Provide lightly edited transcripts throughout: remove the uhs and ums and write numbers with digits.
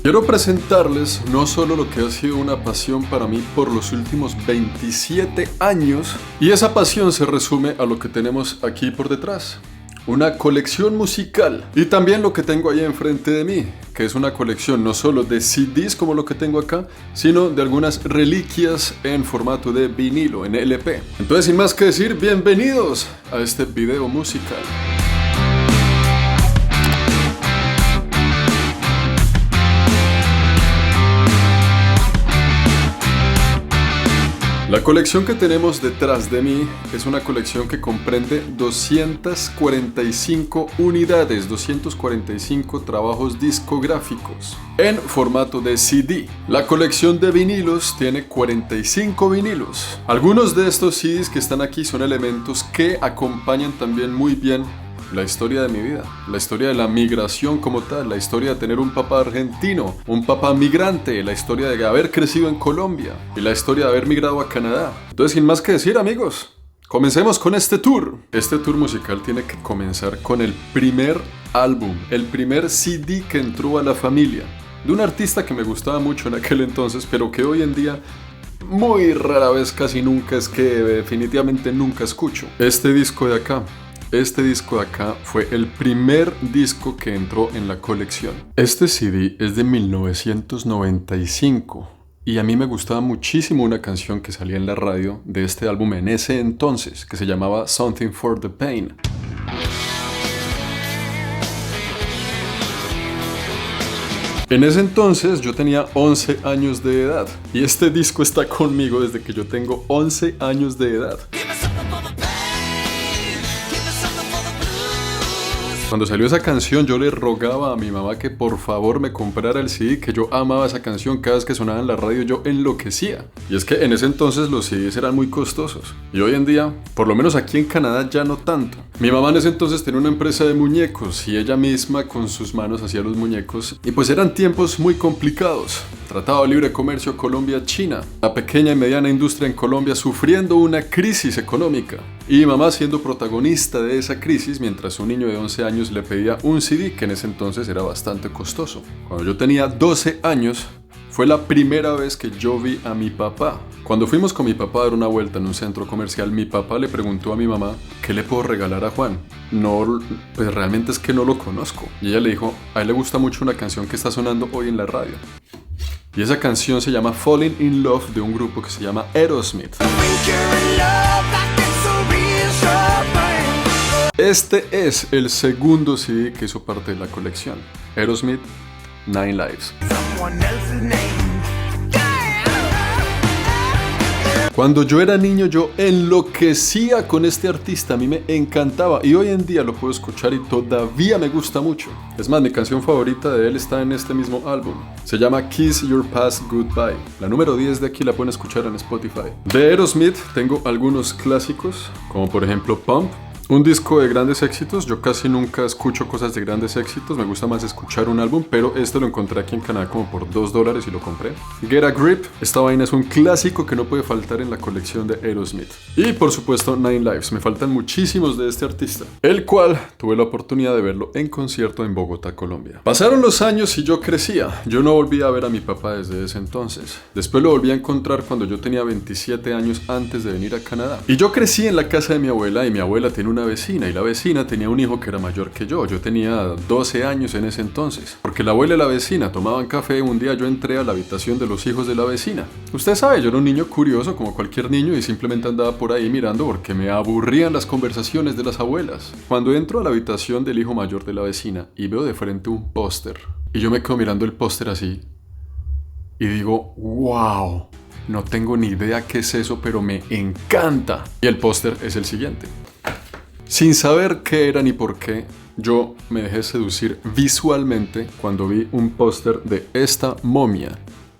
Quiero presentarles no solo lo que ha sido una pasión para mí por los últimos 27 años, y esa pasión se resume a lo que tenemos aquí por detrás. Una colección musical, y también lo que tengo ahí enfrente de mí, que es una colección no solo de CDs como lo que tengo acá, sino de algunas reliquias en formato de vinilo, en LP. Entonces, sin más que decir, bienvenidos a este video musical. La colección que tenemos detrás de mí es una colección que comprende 245 unidades, 245 trabajos discográficos en formato de CD. La colección de vinilos tiene 45 vinilos. Algunos de estos CDs que están aquí son elementos que acompañan también muy bien la historia de mi vida, la historia de la migración como tal, la historia de tener un papá argentino, un papá migrante, la historia de haber crecido en Colombia y la historia de haber migrado a Canadá. Entonces, sin más que decir, amigos, comencemos con este tour. Este tour musical tiene que comenzar con el primer álbum, el primer CD que entró a la familia, de un artista que me gustaba mucho en aquel entonces, pero que hoy en día muy rara vez, casi nunca, es que definitivamente nunca escucho. Este disco de acá fue el primer disco que entró en la colección. Este CD es de 1995 y a mí me gustaba muchísimo una canción que salía en la radio de este álbum en ese entonces, que se llamaba Something for the Pain. En ese entonces yo tenía 11 años de edad y este disco está conmigo desde que yo tengo 11 años de edad. Cuando salió esa canción yo le rogaba a mi mamá que por favor me comprara el CD, que yo amaba esa canción. Cada vez que sonaba en la radio yo enloquecía. Y es que en ese entonces los CDs eran muy costosos y hoy en día, por lo menos aquí en Canadá, ya no tanto. Mi mamá en ese entonces tenía una empresa de muñecos y ella misma con sus manos hacía los muñecos, y pues eran tiempos muy complicados. Tratado de Libre Comercio Colombia-China, la pequeña y mediana industria en Colombia sufriendo una crisis económica, y mi mamá siendo protagonista de esa crisis mientras un niño de 11 años le pedía un CD que en ese entonces era bastante costoso. Cuando yo tenía 12 años fue la primera vez que yo vi a mi papá. Cuando fuimos con mi papá a dar una vuelta en un centro comercial, mi papá le preguntó a mi mamá ¿qué le puedo regalar a Juan? No, pues realmente es que no lo conozco. Y ella le dijo, a él le gusta mucho una canción que está sonando hoy en la radio. Y esa canción se llama Falling in Love, de un grupo que se llama Aerosmith. Este es el segundo CD que hizo parte de la colección. Aerosmith, Nine Lives. Cuando yo era niño yo enloquecía con este artista, a mí me encantaba y hoy en día lo puedo escuchar y todavía me gusta mucho. Es más, mi canción favorita de él está en este mismo álbum. Se llama Kiss Your Past Goodbye. La número 10 de aquí la pueden escuchar en Spotify. De Aerosmith tengo algunos clásicos, como por ejemplo Pump. Un disco de grandes éxitos. Yo casi nunca escucho cosas de grandes éxitos, me gusta más escuchar un álbum, pero este lo encontré aquí en Canadá como por $2 y lo compré. Get a Grip, esta vaina es un clásico que no puede faltar en la colección de Aerosmith. Y por supuesto Nine Lives, me faltan muchísimos de este artista, el cual tuve la oportunidad de verlo en concierto en Bogotá, Colombia. Pasaron los años y yo crecía, yo no volví a ver a mi papá desde ese entonces. Después lo volví a encontrar cuando yo tenía 27 años antes de venir a Canadá. Y yo crecí en la casa de mi abuela y mi abuela tiene una vecina y la vecina tenía un hijo que era mayor que yo tenía 12 años en ese entonces, porque la abuela y la vecina tomaban café. Un día yo entré a la habitación de los hijos de la vecina. Usted sabe, yo era un niño curioso como cualquier niño y simplemente andaba por ahí mirando porque me aburrían las conversaciones de las abuelas. Cuando entro a la habitación del hijo mayor de la vecina y veo de frente un póster y yo me quedo mirando el póster así y digo, wow, no tengo ni idea qué es eso, pero me encanta. Y el póster es el siguiente. Sin saber qué era ni por qué, yo me dejé seducir visualmente cuando vi un póster de esta momia,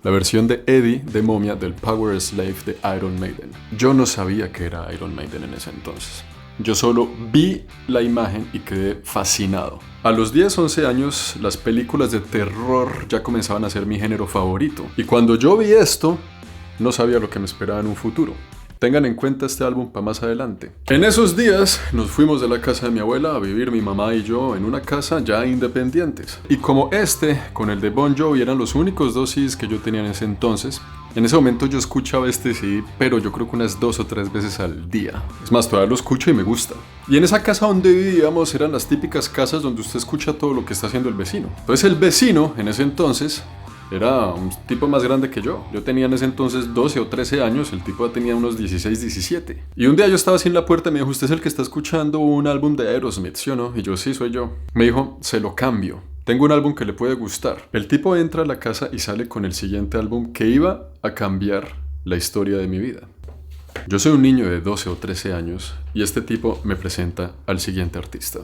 la versión de Eddie de momia del Power Slave de Iron Maiden. Yo no sabía que era Iron Maiden en ese entonces. Yo solo vi la imagen y quedé fascinado. A los 10, 11 años, las películas de terror ya comenzaban a ser mi género favorito. Y cuando yo vi esto, no sabía lo que me esperaba en un futuro. Tengan en cuenta este álbum para más adelante. En esos días nos fuimos de la casa de mi abuela a vivir mi mamá y yo en una casa ya independientes. Y como con el de Bon Jovi eran los únicos dos CDs que yo tenía en ese entonces, en ese momento yo escuchaba este CD, pero yo creo que unas 2 o 3 veces al día. Es más, todavía lo escucho y me gusta. Y en esa casa donde vivíamos eran las típicas casas donde usted escucha todo lo que está haciendo el vecino. Entonces el vecino en ese entonces era un tipo más grande que yo. Yo tenía en ese entonces 12 o 13 años, el tipo ya tenía unos 16, 17. Y un día yo estaba así en la puerta y me dijo, ¿usted es el que está escuchando un álbum de Aerosmith, sí o no? Y yo, sí, soy yo. Me dijo, se lo cambio. Tengo un álbum que le puede gustar. El tipo entra a la casa y sale con el siguiente álbum que iba a cambiar la historia de mi vida. Yo soy un niño de 12 o 13 años y este tipo me presenta al siguiente artista.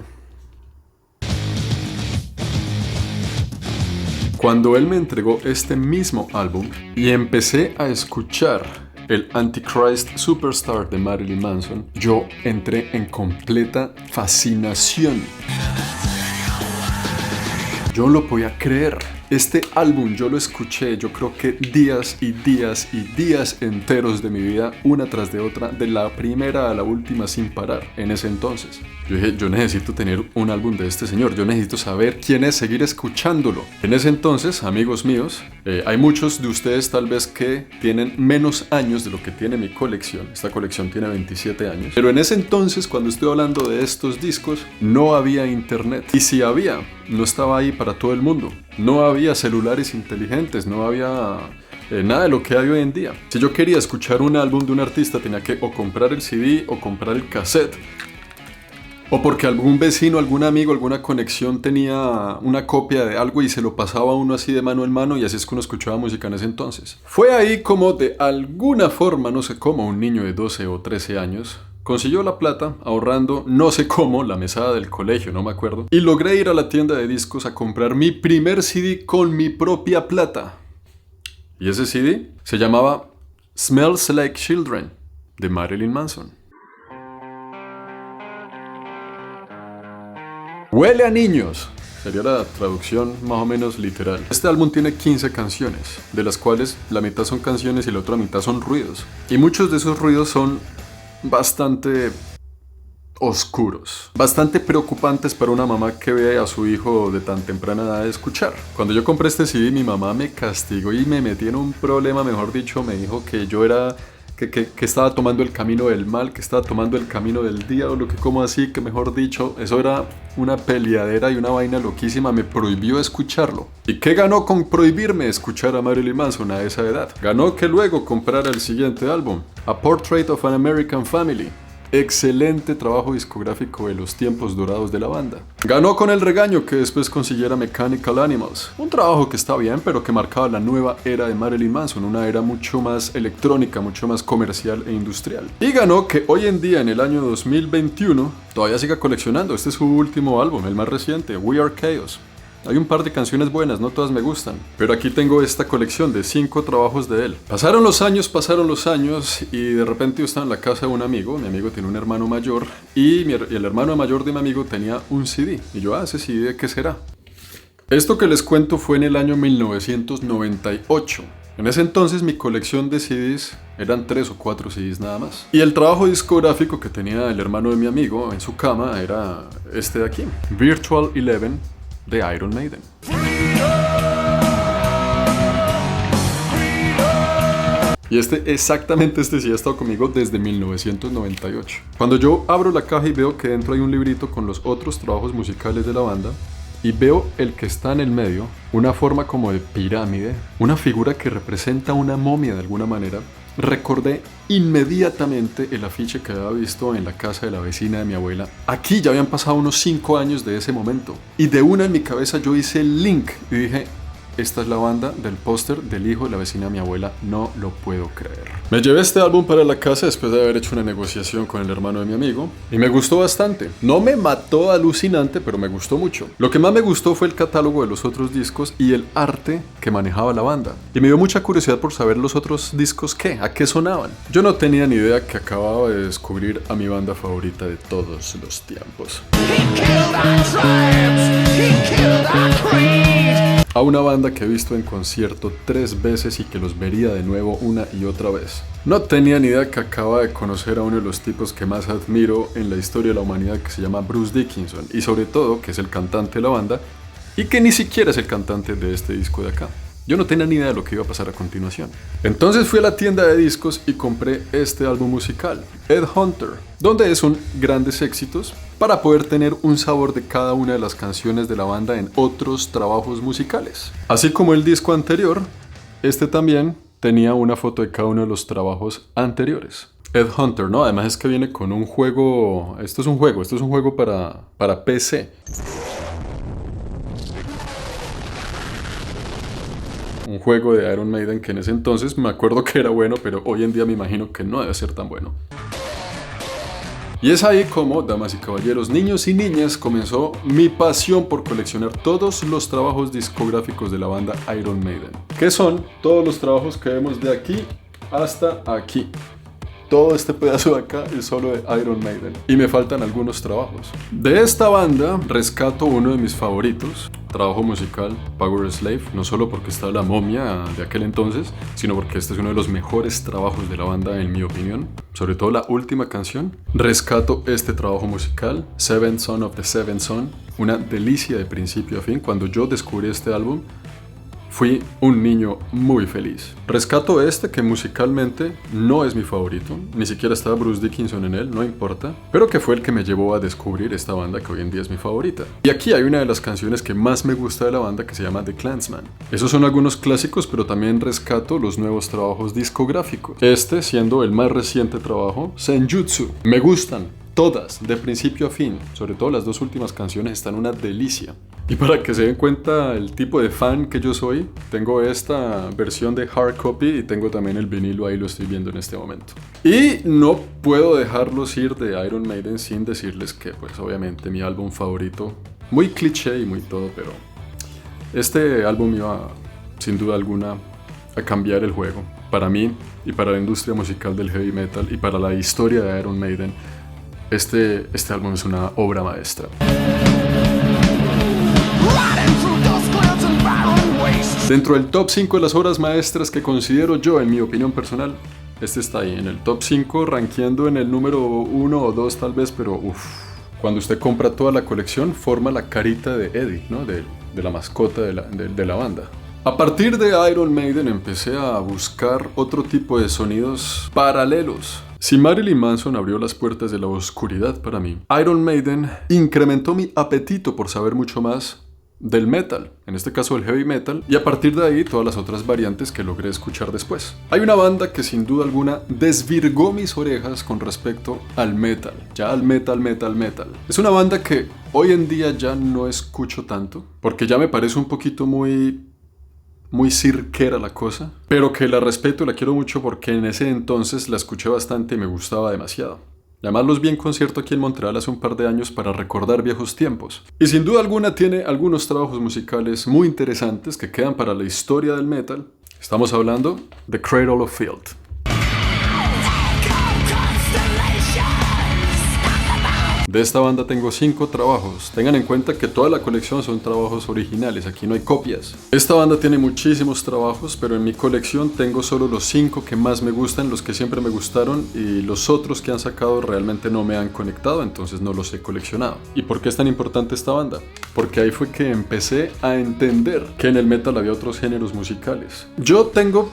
Cuando él me entregó este mismo álbum y empecé a escuchar el Antichrist Superstar de Marilyn Manson, yo entré en completa fascinación. Yo no lo podía creer. Este álbum yo lo escuché, yo creo que días y días y días enteros de mi vida, una tras de otra, de la primera a la última sin parar, en ese entonces. Yo dije, yo necesito tener un álbum de este señor, yo necesito saber quién es, seguir escuchándolo. En ese entonces, amigos míos, hay muchos de ustedes tal vez que tienen menos años de lo que tiene mi colección. Esta colección tiene 27 años. Pero en ese entonces, cuando estoy hablando de estos discos, no había internet. Y si había, no estaba ahí para todo el mundo. No había celulares inteligentes, no había nada de lo que hay hoy en día. Si yo quería escuchar un álbum de un artista, tenía que o comprar el CD o comprar el cassette. O porque algún vecino, algún amigo, alguna conexión tenía una copia de algo y se lo pasaba a uno así de mano en mano, y así es que uno escuchaba música en ese entonces. Fue ahí como de alguna forma, no sé cómo, un niño de 12 o 13 años consiguió la plata ahorrando, no sé cómo, la mesada del colegio, no me acuerdo, y logré ir a la tienda de discos a comprar mi primer CD con mi propia plata. Y ese CD se llamaba Smells Like Children de Marilyn Manson. Huele a niños, sería la traducción más o menos literal. Este álbum tiene 15 canciones, de las cuales la mitad son canciones y la otra mitad son ruidos. Y muchos de esos ruidos son bastante oscuros, bastante preocupantes para una mamá que ve a su hijo de tan temprana edad escuchar. Cuando yo compré este CD, mi mamá me castigó y me metí en un problema, mejor dicho, me dijo que yo era... Que estaba tomando el camino del mal, que estaba tomando el camino del diablo, que como así, que mejor dicho, eso era una peleadera y una vaina loquísima, me prohibió escucharlo. ¿Y qué ganó con prohibirme escuchar a Marilyn Manson a esa edad? Ganó que luego comprara el siguiente álbum, A Portrait of an American Family. Excelente trabajo discográfico de los tiempos dorados de la banda. Ganó con el regaño que después consiguiera Mechanical Animals, un trabajo que está bien, pero que marcaba la nueva era de Marilyn Manson, una era mucho más electrónica, mucho más comercial e industrial. Y ganó que hoy en día, en el año 2021, todavía siga coleccionando. Este es su último álbum, el más reciente, We Are Chaos. Hay un par de canciones buenas, no todas me gustan, pero aquí tengo esta colección de 5 trabajos de él. Pasaron los años y de repente yo estaba en la casa de un amigo. Mi amigo tiene un hermano mayor y el hermano mayor de mi amigo tenía un CD. Y yo, ese CD, ¿de qué será? Esto que les cuento fue en el año 1998. En ese entonces mi colección de CDs eran 3 o 4 CDs nada más. Y el trabajo discográfico que tenía el hermano de mi amigo en su cama era este de aquí, Virtual Eleven de Iron Maiden. Y exactamente este sí ha estado conmigo desde 1998. Cuando yo abro la caja y veo que dentro hay un librito con los otros trabajos musicales de la banda, y veo el que está en el medio, una forma como de pirámide, una figura que representa una momia de alguna manera, recordé inmediatamente el afiche que había visto en la casa de la vecina de mi abuela. Aquí ya habían pasado unos 5 años de ese momento. Y de una en mi cabeza yo hice el link y dije, esta es la banda del póster del hijo de la vecina de mi abuela, no lo puedo creer. Me llevé este álbum para la casa después de haber hecho una negociación con el hermano de mi amigo y me gustó bastante. No me mató alucinante, pero me gustó mucho. Lo que más me gustó fue el catálogo de los otros discos y el arte que manejaba la banda. Y me dio mucha curiosidad por saber los otros discos a qué sonaban. Yo no tenía ni idea que acababa de descubrir a mi banda favorita de todos los tiempos. a una banda que he visto en concierto 3 veces y que los vería de nuevo una y otra vez. No tenía ni idea que acaba de conocer a uno de los tipos que más admiro en la historia de la humanidad, que se llama Bruce Dickinson, y sobre todo que es el cantante de la banda y que ni siquiera es el cantante de este disco de acá. Yo no tenía ni idea de lo que iba a pasar a continuación. Entonces fui a la tienda de discos y compré este álbum musical, Ed Hunter, donde son grandes éxitos para poder tener un sabor de cada una de las canciones de la banda en otros trabajos musicales. Así como el disco anterior, este también tenía una foto de cada uno de los trabajos anteriores. Ed Hunter, ¿no? Además es que viene con un juego, esto es un juego para PC. Un juego de Iron Maiden que en ese entonces me acuerdo que era bueno, pero hoy en día me imagino que no debe ser tan bueno. Y es ahí como, damas y caballeros, niños y niñas, comenzó mi pasión por coleccionar todos los trabajos discográficos de la banda Iron Maiden, que son todos los trabajos que vemos de aquí hasta aquí. Todo este pedazo de acá es solo de Iron Maiden. Y me faltan algunos trabajos. De esta banda rescato uno de mis favoritos. Trabajo musical, Powerslave. No solo porque está la momia de aquel entonces, sino porque este es uno de los mejores trabajos de la banda en mi opinión. Sobre todo la última canción. Rescato este trabajo musical, Seventh Son of the Seventh Son. Una delicia de principio a fin. Cuando yo descubrí este álbum, fui un niño muy feliz. Rescato este que musicalmente no es mi favorito, ni siquiera estaba Bruce Dickinson en él, no importa, pero que fue el que me llevó a descubrir esta banda que hoy en día es mi favorita. Y aquí hay una de las canciones que más me gusta de la banda que se llama The Clansman. Esos son algunos clásicos, pero también rescato los nuevos trabajos discográficos. Este siendo el más reciente trabajo, Senjutsu. Me gustan todas, de principio a fin, sobre todo las 2 últimas canciones están una delicia. Y para que se den cuenta el tipo de fan que yo soy, tengo esta versión de hard copy y tengo también el vinilo, ahí lo estoy viendo en este momento. Y no puedo dejarlos ir de Iron Maiden sin decirles que, pues obviamente mi álbum favorito, muy cliché y muy todo, pero este álbum iba sin duda alguna a cambiar el juego. Para mí y para la industria musical del heavy metal y para la historia de Iron Maiden, este álbum es una obra maestra. Dentro del top 5 de las obras maestras que considero yo, en mi opinión personal, este está ahí, en el top 5, rankeando en el número 1 o 2 tal vez, pero cuando usted compra toda la colección, forma la carita de Eddie, ¿no? de la mascota de la banda. A partir de Iron Maiden empecé a buscar otro tipo de sonidos paralelos. Si Marilyn Manson abrió las puertas de la oscuridad para mí, Iron Maiden incrementó mi apetito por saber mucho más del metal, en este caso el heavy metal, y a partir de ahí todas las otras variantes que logré escuchar después. Hay una banda que sin duda alguna desvirgó mis orejas con respecto al metal, ya al metal. Es una banda que hoy en día ya no escucho tanto, porque ya me parece un poquito muy cirquera la cosa, pero que la respeto y la quiero mucho porque en ese entonces la escuché bastante y me gustaba demasiado. Además los vi en concierto aquí en Montreal hace un par de años para recordar viejos tiempos. Y sin duda alguna tiene algunos trabajos musicales muy interesantes que quedan para la historia del metal. Estamos hablando de Cradle of Filth. De esta banda tengo 5 trabajos. Tengan en cuenta que toda la colección son trabajos originales, aquí no hay copias. Esta banda tiene muchísimos trabajos, pero en mi colección tengo solo los 5 que más me gustan, los que siempre me gustaron, y los otros que han sacado realmente no me han conectado, entonces no los he coleccionado. ¿Y por qué es tan importante esta banda? Porque ahí fue que empecé a entender que en el metal había otros géneros musicales. Yo tengo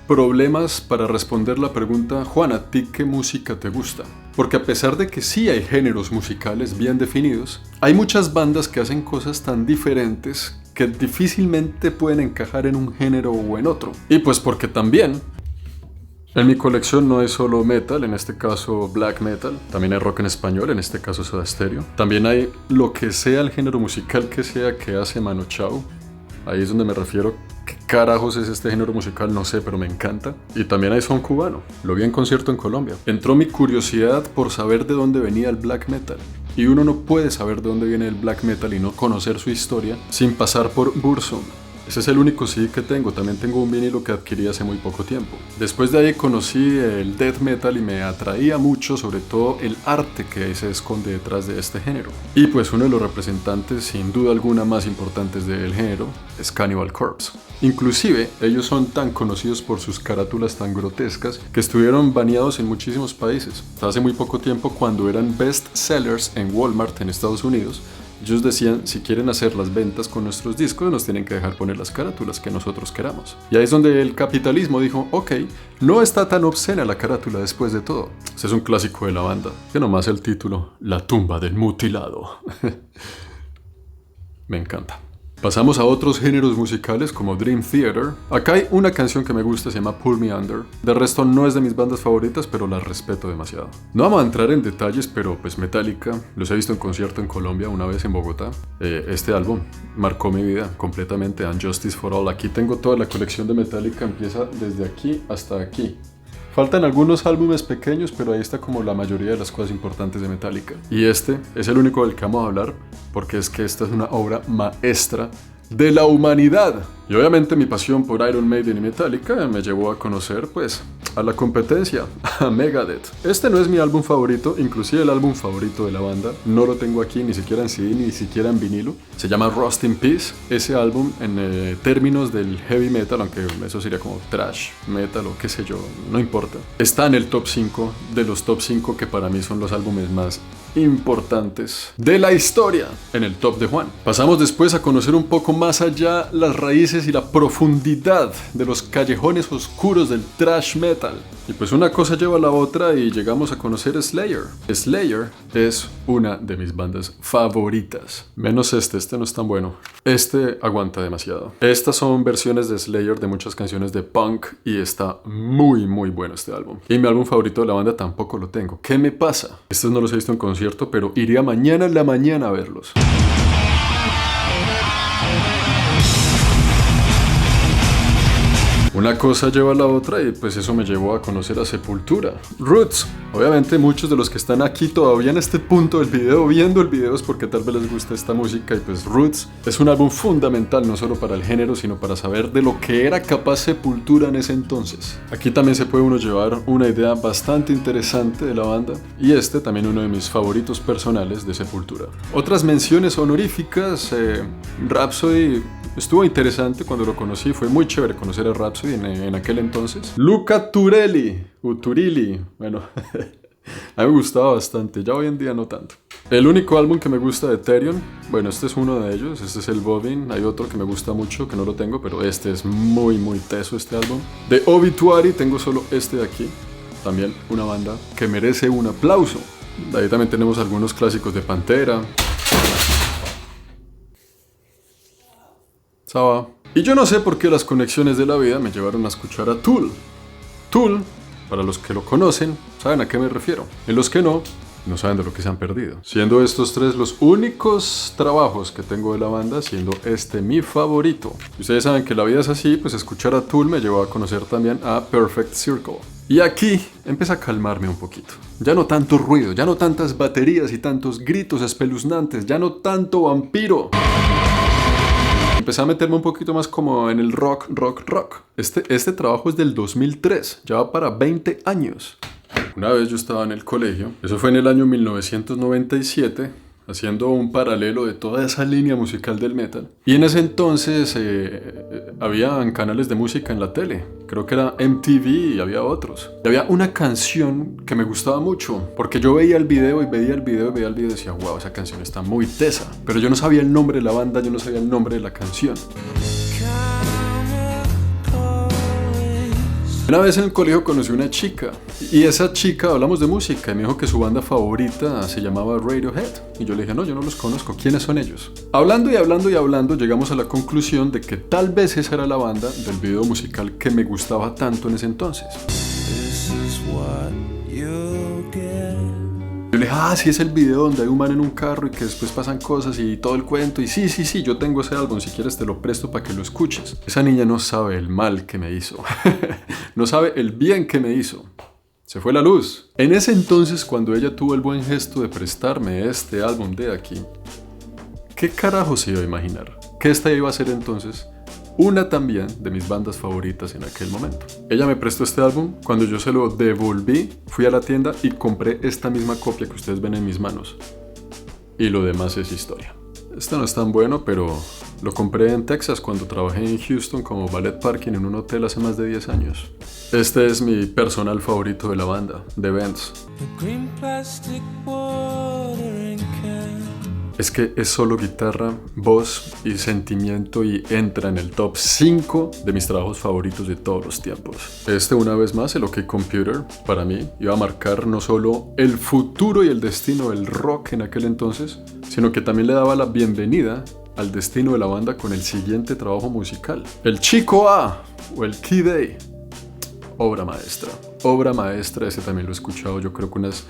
problemas para responder la pregunta, Juan, ¿a ti qué música te gusta? Porque a pesar de que sí hay géneros musicales bien definidos, hay muchas bandas que hacen cosas tan diferentes que difícilmente pueden encajar en un género o en otro. Y pues porque también en mi colección no hay solo metal, en este caso black metal, también hay rock en español, en este caso Soda Stereo. También hay lo que sea el género musical que sea que hace Manu Chao. Ahí es donde me refiero. ¿Qué carajos es este género musical? No sé, pero me encanta. Y también hay son cubano. Lo vi en concierto en Colombia. Entró mi curiosidad por saber de dónde venía el black metal. Y uno no puede saber de dónde viene el black metal y no conocer su historia sin pasar por Burzum. Ese es el único CD que tengo. También tengo un vinilo que adquirí hace muy poco tiempo. Después de ahí conocí el death metal y me atraía mucho, sobre todo el arte que ahí se esconde detrás de este género. Y pues uno de los representantes sin duda alguna más importantes del género es Cannibal Corpse. Inclusive ellos son tan conocidos por sus carátulas tan grotescas que estuvieron baneados en muchísimos países. Hasta hace muy poco tiempo, cuando eran best sellers en Walmart en Estados Unidos, ellos decían: si quieren hacer las ventas con nuestros discos, nos tienen que dejar poner las carátulas que nosotros queramos. Y ahí es donde el capitalismo dijo: ok, no está tan obscena la carátula después de todo. Ese es un clásico de la banda, que nomás el título, La tumba del mutilado. Me encanta. Pasamos a otros géneros musicales como Dream Theater. Acá hay una canción que me gusta, se llama Pull Me Under. De resto no es de mis bandas favoritas, pero la respeto demasiado. No vamos a entrar en detalles, pero pues Metallica, los he visto en concierto en Colombia una vez en Bogotá. Este álbum marcó mi vida completamente. And Justice for All. Aquí tengo toda la colección de Metallica, empieza desde aquí hasta aquí. Faltan algunos álbumes pequeños, pero ahí está como la mayoría de las cosas importantes de Metallica. Y este es el único del que vamos a hablar, porque es que esta es una obra maestra de la humanidad. Y obviamente mi pasión por Iron Maiden y Metallica me llevó a conocer, pues, a la competencia, a Megadeth. Este no es mi álbum favorito, inclusive el álbum favorito de la banda. No lo tengo aquí, ni siquiera en CD, ni siquiera en vinilo. Se llama Rust in Peace. Ese álbum, en términos del heavy metal, aunque eso sería como thrash metal o qué sé yo, no importa, está en el top 5 de los top 5 que para mí son los álbumes más importantes de la historia, en el top de Juan. Pasamos después a conocer un poco más allá las raíces y la profundidad de los callejones oscuros del thrash metal. Y pues una cosa lleva a la otra y llegamos a conocer Slayer. Slayer es una de mis bandas favoritas. Menos este no es tan bueno. Este aguanta demasiado. Estas son versiones de Slayer de muchas canciones de punk y está muy bueno este álbum. Y mi álbum favorito de la banda tampoco lo tengo. ¿Qué me pasa? Estos no los he visto en concierto, pero iría mañana en la mañana a verlos. Una cosa lleva a la otra y pues eso me llevó a conocer a Sepultura. Roots. Obviamente muchos de los que están aquí todavía en este punto del video, viendo el video, es porque tal vez les gusta esta música. Y pues Roots es un álbum fundamental no solo para el género, sino para saber de lo que era capaz Sepultura en ese entonces. Aquí también se puede uno llevar una idea bastante interesante de la banda. Y este también uno de mis favoritos personales de Sepultura. Otras menciones honoríficas, Rhapsody. Estuvo interesante cuando lo conocí, fue muy chévere conocer a Rhapsody en aquel entonces. Luca Turilli, bueno, a mí me gustaba bastante, ya hoy en día no tanto. El único álbum que me gusta de Therion, bueno, este es uno de ellos, este es el Bovine. Hay otro que me gusta mucho, que no lo tengo, pero este es muy teso este álbum. De Obituary tengo solo este de aquí, también una banda que merece un aplauso. De ahí también tenemos algunos clásicos de Pantera. Saba. Y yo no sé por qué las conexiones de la vida me llevaron a escuchar a Tool. Tool, para los que lo conocen, saben a qué me refiero. En los que no saben de lo que se han perdido. Siendo estos tres los únicos trabajos que tengo de la banda, siendo este mi favorito. Y ustedes saben que la vida es así, pues escuchar a Tool me llevó a conocer también a Perfect Circle. Y aquí empieza a calmarme un poquito. Ya no tanto ruido, ya no tantas baterías y tantos gritos espeluznantes, ya no tanto vampiro. Empecé a meterme un poquito más como en el rock. Este trabajo es del 2003, ya va para 20 años. Una vez yo estaba en el colegio, eso fue en el año 1997, haciendo un paralelo de toda esa línea musical del metal. Y en ese entonces había canales de música en la tele, creo que era MTV y había otros. Y había una canción que me gustaba mucho, porque yo veía el video y decía, wow, esa canción está muy tesa. Pero yo no sabía el nombre de la banda, yo no sabía el nombre de la canción. Una vez en el colegio conocí una chica y esa chica, hablamos de música y me dijo que su banda favorita se llamaba Radiohead y yo le dije, no, yo no los conozco, ¿quiénes son ellos? Hablando llegamos a la conclusión de que tal vez esa era la banda del video musical que me gustaba tanto en ese entonces. Yo le dije, sí, es el video donde hay un man en un carro y que después pasan cosas y todo el cuento. Y sí, yo tengo ese álbum, si quieres te lo presto para que lo escuches. Esa niña no sabe el mal que me hizo. No sabe el bien que me hizo. Se fue la luz. En ese entonces, cuando ella tuvo el buen gesto de prestarme este álbum de aquí, ¿qué carajo se iba a imaginar? Que esta iba a ser entonces una también de mis bandas favoritas en aquel momento. Ella me prestó este álbum, cuando yo se lo devolví, fui a la tienda y compré esta misma copia que ustedes ven en mis manos. Y lo demás es historia. Este no es tan bueno, pero lo compré en Texas cuando trabajé en Houston como valet parking en un hotel hace más de 10 años. Este es mi personal favorito de la banda, The Bends. Es que es solo guitarra, voz y sentimiento y entra en el top 5 de mis trabajos favoritos de todos los tiempos. Una vez más, el OK Computer, para mí, iba a marcar no solo el futuro y el destino del rock en aquel entonces, sino que también le daba la bienvenida al destino de la banda con el siguiente trabajo musical. El Chico A o el Key Day. Obra maestra. Obra maestra, ese también lo he escuchado yo creo que unas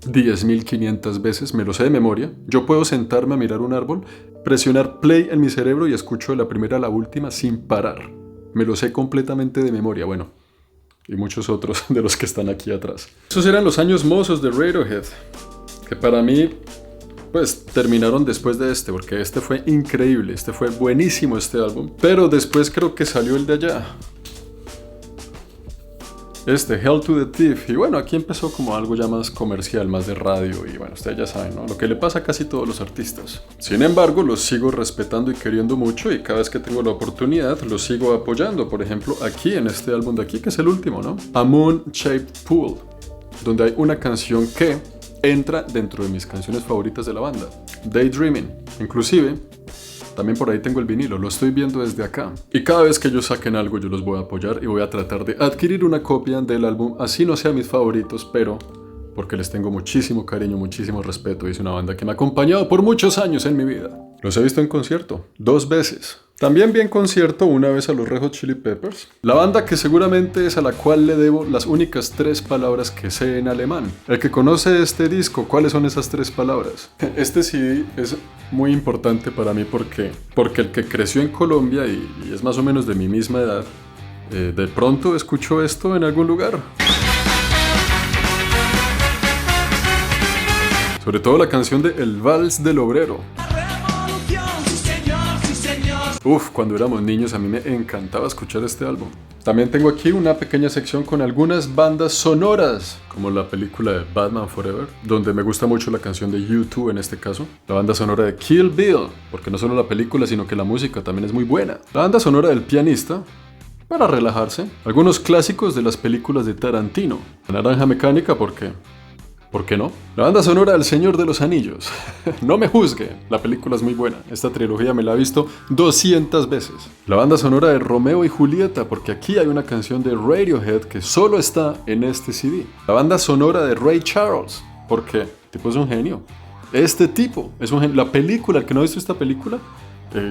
10.500 veces, me lo sé de memoria. Yo puedo sentarme a mirar un árbol, presionar play en mi cerebro y escucho de la primera a la última sin parar. Me lo sé completamente de memoria, bueno, y muchos otros de los que están aquí atrás. Esos eran los años mozos de Radiohead, que para mí, pues, terminaron después de porque este fue increíble, fue buenísimo este álbum, pero después creo que salió el de allá. Hell to the Thief, y bueno, aquí empezó como algo ya más comercial, más de radio, y bueno, ustedes ya saben, ¿no? Lo que le pasa a casi todos los artistas. Sin embargo, los sigo respetando y queriendo mucho, y cada vez que tengo la oportunidad, los sigo apoyando. Por ejemplo, aquí, en este álbum de aquí, que es el último, ¿no? A Moon-Shaped Pool, donde hay una canción que entra dentro de mis canciones favoritas de la banda, Daydreaming. Inclusive, también por ahí tengo el vinilo, lo estoy viendo desde acá. Y cada vez que ellos saquen algo yo los voy a apoyar y voy a tratar de adquirir una copia del álbum, así no sean mis favoritos, pero porque les tengo muchísimo cariño, muchísimo respeto. Es una banda que me ha acompañado por muchos años en mi vida. Los he visto en concierto, 2 veces. También vi en concierto una vez a los Red Hot Chili Peppers, la banda que seguramente es a la cual le debo las únicas 3 palabras que sé en alemán. El que conoce este disco, ¿cuáles son esas 3 palabras? Este CD es muy importante para mí porque el que creció en Colombia y es más o menos de mi misma edad, de pronto escuchó esto en algún lugar. Sobre todo la canción de El Vals del Obrero. Uf, cuando éramos niños a mí me encantaba escuchar este álbum. También tengo aquí una pequeña sección con algunas bandas sonoras, como la película de Batman Forever, donde me gusta mucho la canción de U2 en este caso. La banda sonora de Kill Bill, porque no solo la película sino que la música también es muy buena. La banda sonora del Pianista, para relajarse. Algunos clásicos de las películas de Tarantino. La Naranja Mecánica, ¿por qué no? La banda sonora del Señor de los Anillos. No me juzgue, la película es muy buena. Esta trilogía me la he visto 200 veces. La banda sonora de Romeo y Julieta, porque aquí hay una canción de Radiohead que solo está en este CD. La banda sonora de Ray Charles, porque el tipo es un genio. Este tipo es un genio. La película, el que no ha visto esta película,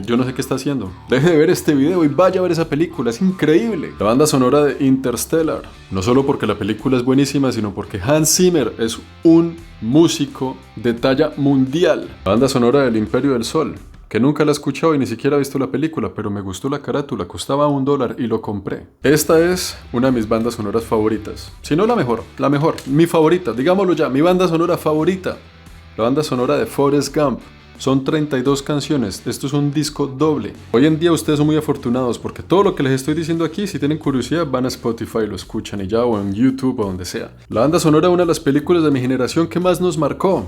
yo no sé qué está haciendo. Deje de ver este video y vaya a ver esa película, es increíble. La banda sonora de Interstellar, no solo porque la película es buenísima, sino porque Hans Zimmer es un músico de talla mundial. La banda sonora del Imperio del Sol, que nunca la he escuchado y ni siquiera he visto la película, pero me gustó la carátula, costaba $1 y lo compré. Esta es una de mis bandas sonoras favoritas, si no la mejor, mi favorita, digámoslo ya, mi banda sonora favorita. La banda sonora de Forrest Gump. Son 32 canciones, esto es un disco doble. Hoy en día ustedes son muy afortunados porque todo lo que les estoy diciendo aquí, si tienen curiosidad, van a Spotify, lo escuchan y ya, o en YouTube o donde sea. La banda sonora de una de las películas de mi generación que más nos marcó.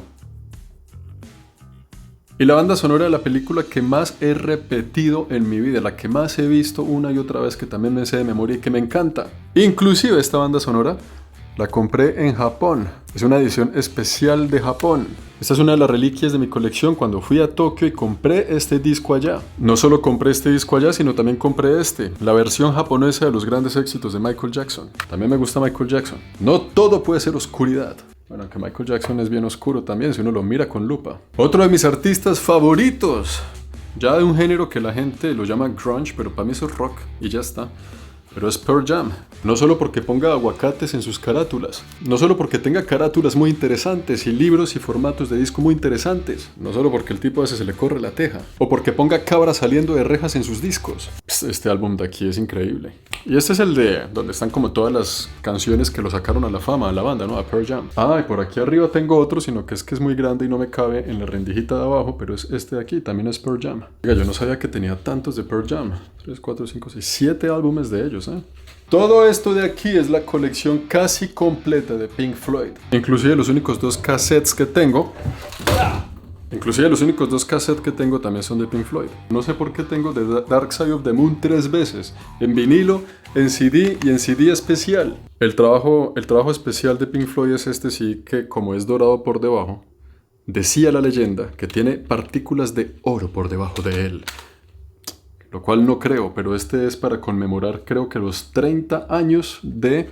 Y la banda sonora de la película que más he repetido en mi vida, la que más he visto una y otra vez, que también me sé de memoria y que me encanta. Inclusive esta banda sonora la compré en Japón, es una edición especial de Japón. Esta es una de las reliquias de mi colección cuando fui a Tokio y compré este disco allá. No solo compré este disco allá, sino también compré la versión japonesa de los grandes éxitos de Michael Jackson. También me gusta Michael Jackson. No todo puede ser oscuridad. Bueno, que Michael Jackson es bien oscuro también si uno lo mira con lupa. Otro de mis artistas favoritos, ya de un género que la gente lo llama grunge, pero para mí eso es rock y ya está. pero es Pearl Jam. No solo porque ponga aguacates en sus carátulas, no solo porque tenga carátulas muy interesantes y libros y formatos de disco muy interesantes, no solo porque el tipo a veces se le corre la teja, o porque ponga cabras saliendo de rejas en sus discos. Este álbum de aquí es increíble. Y este es el de donde están como todas las canciones que lo sacaron a la fama, a la banda, ¿no? A Pearl Jam. Ah, y por aquí arriba tengo otro, sino que es muy grande y no me cabe en la rendijita de abajo, pero es este de aquí, también es Pearl Jam. Oiga, yo no sabía que tenía tantos de Pearl Jam. 3, 4, 5, 6, 7 álbumes de ellos, ¿eh? Todo esto de aquí es la colección casi completa de Pink Floyd. Inclusive los únicos dos cassettes que tengo también son de Pink Floyd. No sé por qué tengo The Dark Side of the Moon 3 veces. En vinilo, en CD y en CD especial. El trabajo especial de Pink Floyd es este sí, que como es dorado por debajo, decía la leyenda que tiene partículas de oro por debajo de él. Lo cual no creo, pero este es para conmemorar creo que los 30 años de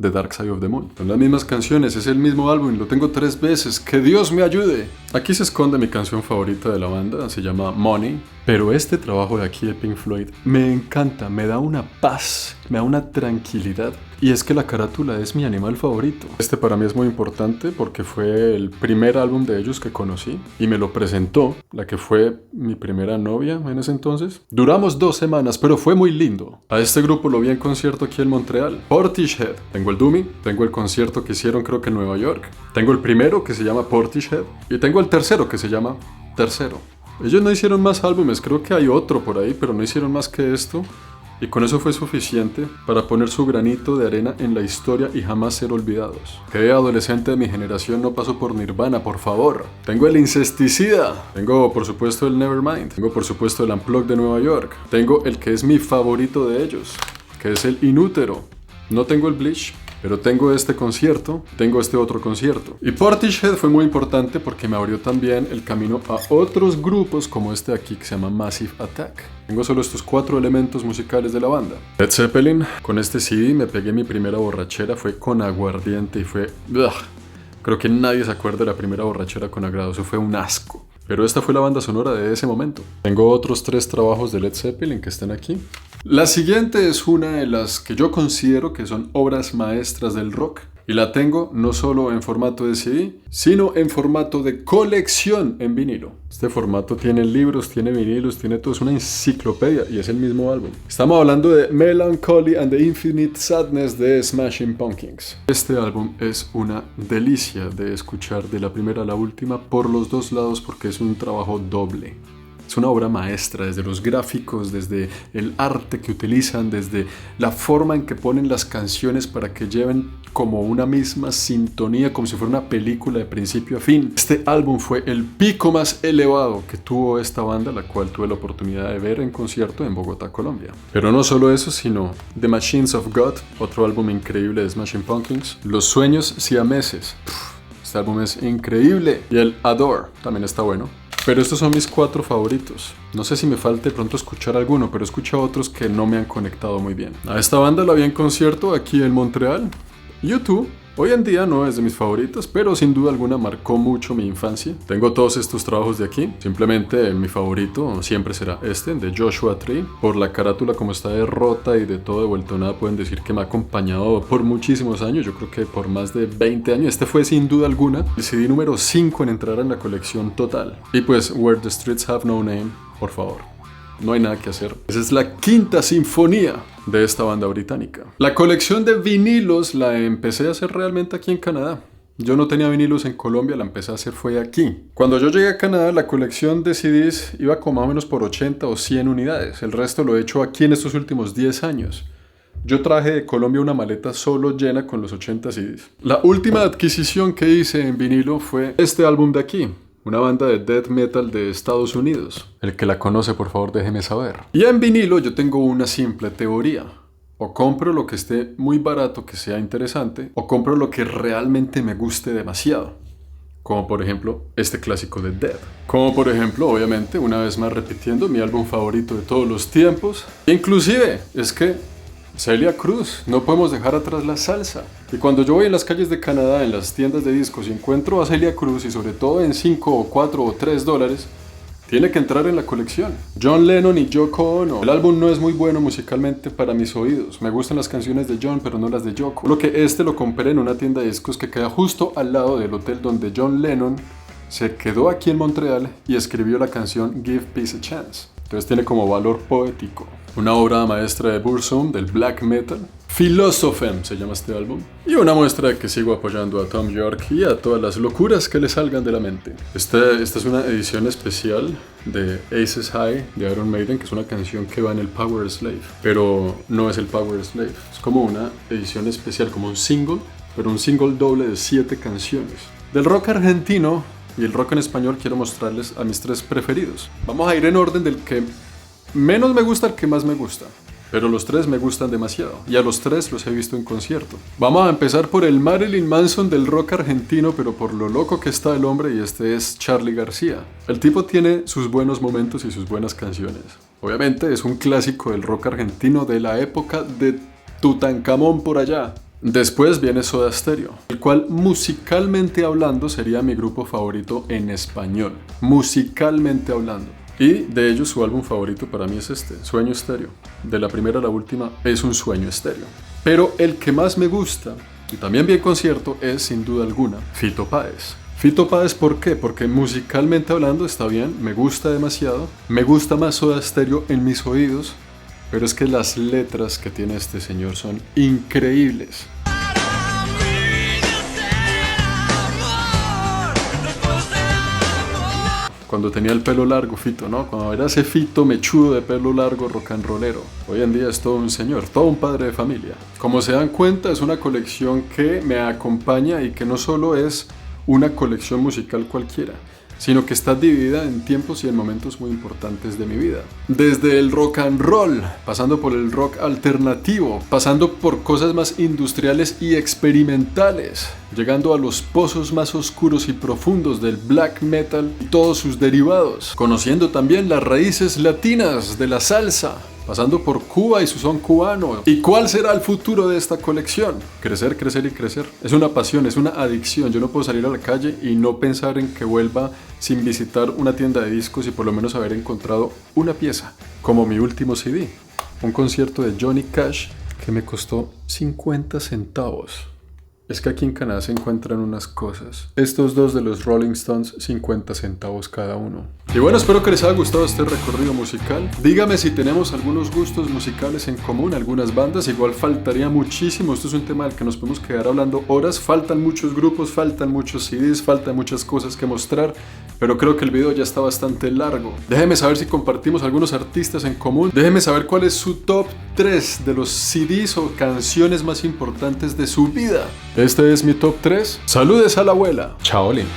The Dark Side of the Moon. Son las mismas canciones, es el mismo álbum, lo tengo 3 veces. ¡Que Dios me ayude! Aquí se esconde mi canción favorita de la banda, se llama Money. Pero este trabajo de aquí de Pink Floyd me encanta, me da una paz, me da una tranquilidad. Y es que la carátula es mi animal favorito. Este para mí es muy importante porque fue el primer álbum de ellos que conocí y me lo presentó la que fue mi primera novia en ese entonces. Duramos 2 semanas, pero fue muy lindo. A este grupo lo vi en concierto aquí en Montreal. Portishead. Tengo el Dummy, tengo el concierto que hicieron creo que en Nueva York. Tengo el primero que se llama Portishead y tengo el tercero que se llama Tercero. Ellos no hicieron más álbumes, creo que hay otro por ahí, pero no hicieron más que esto. Y con eso fue suficiente para poner su granito de arena en la historia y jamás ser olvidados. ¿Qué adolescente de mi generación no pasó por Nirvana, por favor? Tengo el Incesticida, tengo por supuesto el Nevermind, tengo por supuesto el Unplugged de Nueva York, tengo el que es mi favorito de ellos, que es el Inútero. No tengo el Bleach, pero tengo este concierto, tengo este otro concierto. Y Portishead fue muy importante porque me abrió también el camino a otros grupos como este de aquí que se llama Massive Attack. Tengo solo estos 4 elementos musicales de la banda. Led Zeppelin, con este CD me pegué mi primera borrachera, fue con aguardiente y fue... Creo que nadie se acuerda de la primera borrachera con agrado, eso fue un asco. Pero esta fue la banda sonora de ese momento. Tengo otros 3 trabajos de Led Zeppelin que están aquí. La siguiente es una de las que yo considero que son obras maestras del rock. Y la tengo no solo en formato de CD, sino en formato de colección en vinilo. Este formato tiene libros, tiene vinilos, tiene todo. Es una enciclopedia y es el mismo álbum. Estamos hablando de Melancholy and the Infinite Sadness de Smashing Pumpkins. Este álbum es una delicia de escuchar de la primera a la última por los 2 lados porque es un trabajo doble. Es una obra maestra, desde los gráficos, desde el arte que utilizan, desde la forma en que ponen las canciones para que lleven como una misma sintonía, como si fuera una película de principio a fin. Este álbum fue el pico más elevado que tuvo esta banda, la cual tuve la oportunidad de ver en concierto en Bogotá, Colombia. Pero no solo eso, sino The Machines of God, otro álbum increíble de Smashing Pumpkins. Los Sueños Siameses. Este álbum es increíble. Y el Adore también está bueno. Pero estos son mis 4 favoritos. No sé si me falte pronto escuchar alguno, pero he escuchado otros que no me han conectado muy bien. A esta banda la vi en concierto aquí en Montreal. YouTube. Hoy en día no es de mis favoritas, pero sin duda alguna marcó mucho mi infancia. Tengo todos estos trabajos de aquí. Simplemente mi favorito siempre será este, de Joshua Tree. Por la carátula como está de rota y de todo de vuelto nada, pueden decir que me ha acompañado por muchísimos años. Yo creo que por más de 20 años. Este fue sin duda alguna el CD número 5 en entrar en la colección total. Y pues Where the Streets Have No Name, por favor. No hay nada que hacer. Esa es la 5ª sinfonía de esta banda británica. La colección de vinilos la empecé a hacer realmente aquí en Canadá. Yo no tenía vinilos en Colombia, la empecé a hacer fue aquí. Cuando yo llegué a Canadá, la colección de CDs iba como más o menos por 80 o 100 unidades. El resto lo he hecho aquí en estos últimos 10 años. Yo traje de Colombia una maleta solo llena con los 80 CDs. La última adquisición que hice en vinilo fue este álbum de aquí. Una banda de death metal de Estados Unidos. El que la conoce, por favor, déjeme saber. Y en vinilo yo tengo una simple teoría. O compro lo que esté muy barato, que sea interesante, o compro lo que realmente me guste demasiado. Como por ejemplo, este clásico de Death. Como por ejemplo, obviamente, una vez más repitiendo, mi álbum favorito de todos los tiempos. Inclusive, es que Celia Cruz, no podemos dejar atrás la salsa. Y cuando yo voy en las calles de Canadá, en las tiendas de discos, y encuentro a Celia Cruz, y sobre todo en 5 o 4 o 3 dólares, tiene que entrar en la colección. John Lennon y Yoko Ono. El álbum no es muy bueno musicalmente para mis oídos. Me gustan las canciones de John, pero no las de Yoko. Lo que lo compré en una tienda de discos que queda justo al lado del hotel donde John Lennon se quedó aquí en Montreal y escribió la canción Give Peace a Chance. Entonces tiene como valor poético. Una obra maestra de Burzum, del black metal. Philosophem se llama este álbum. Y una muestra de que sigo apoyando a Thom Yorke y a todas las locuras que le salgan de la mente. Esta es una edición especial de Aces High de Iron Maiden, que es una canción que va en el Power Slave. Pero no es el Power Slave. Es como una edición especial, como un single, pero un single doble de 7 canciones. Del rock argentino y el rock en español quiero mostrarles a mis 3 preferidos. Vamos a ir en orden del que menos me gusta al que más me gusta. Pero los 3 me gustan demasiado. Y a los 3 los he visto en concierto. Vamos a empezar por el Marilyn Manson del rock argentino, pero por lo loco que está el hombre, y este es Charly García. El tipo tiene sus buenos momentos y sus buenas canciones. Obviamente es un clásico del rock argentino de la época de Tutankamón por allá. Después viene Soda Stereo, el cual musicalmente hablando sería mi grupo favorito en español. Musicalmente hablando. Y de ellos su álbum favorito para mí es este, Sueño Estéreo. De la primera a la última es un sueño estéreo. Pero el que más me gusta, y también vi en concierto, es sin duda alguna Fito Páez. Fito Páez, ¿por qué? Porque musicalmente hablando está bien, me gusta demasiado. Me gusta más Soda Stereo en mis oídos, pero es que las letras que tiene este señor son increíbles. Cuando tenía el pelo largo, Fito, ¿no? Cuando era ese Fito mechudo de pelo largo, rock and rollero. Hoy en día es todo un señor, todo un padre de familia. Como se dan cuenta, es una colección que me acompaña y que no solo es una colección musical cualquiera, sino que está dividida en tiempos y en momentos muy importantes de mi vida. Desde el rock and roll, pasando por el rock alternativo, pasando por cosas más industriales y experimentales, llegando a los pozos más oscuros y profundos del black metal y todos sus derivados, conociendo también las raíces latinas de la salsa, pasando por Cuba y su son cubano. ¿Y cuál será el futuro de esta colección? Crecer, crecer y crecer. Es una pasión, es una adicción. Yo no puedo salir a la calle y no pensar en que vuelva sin visitar una tienda de discos y por lo menos haber encontrado una pieza, como mi último CD. Un concierto de Johnny Cash que me costó 50 centavos. Es que aquí en Canadá se encuentran unas cosas. Estos 2 de los Rolling Stones, 50 centavos cada uno. Y bueno, espero que les haya gustado este recorrido musical. Dígame si tenemos algunos gustos musicales en común, algunas bandas. Igual faltaría muchísimo. Esto es un tema del que nos podemos quedar hablando horas. Faltan muchos grupos, faltan muchos CDs, faltan muchas cosas que mostrar. Pero creo que el video ya está bastante largo. Déjenme saber si compartimos algunos artistas en común. Déjenme saber cuál es su top 3 de los CDs o canciones más importantes de su vida. Este es mi top 3. Saludes a la abuela. Chaolin.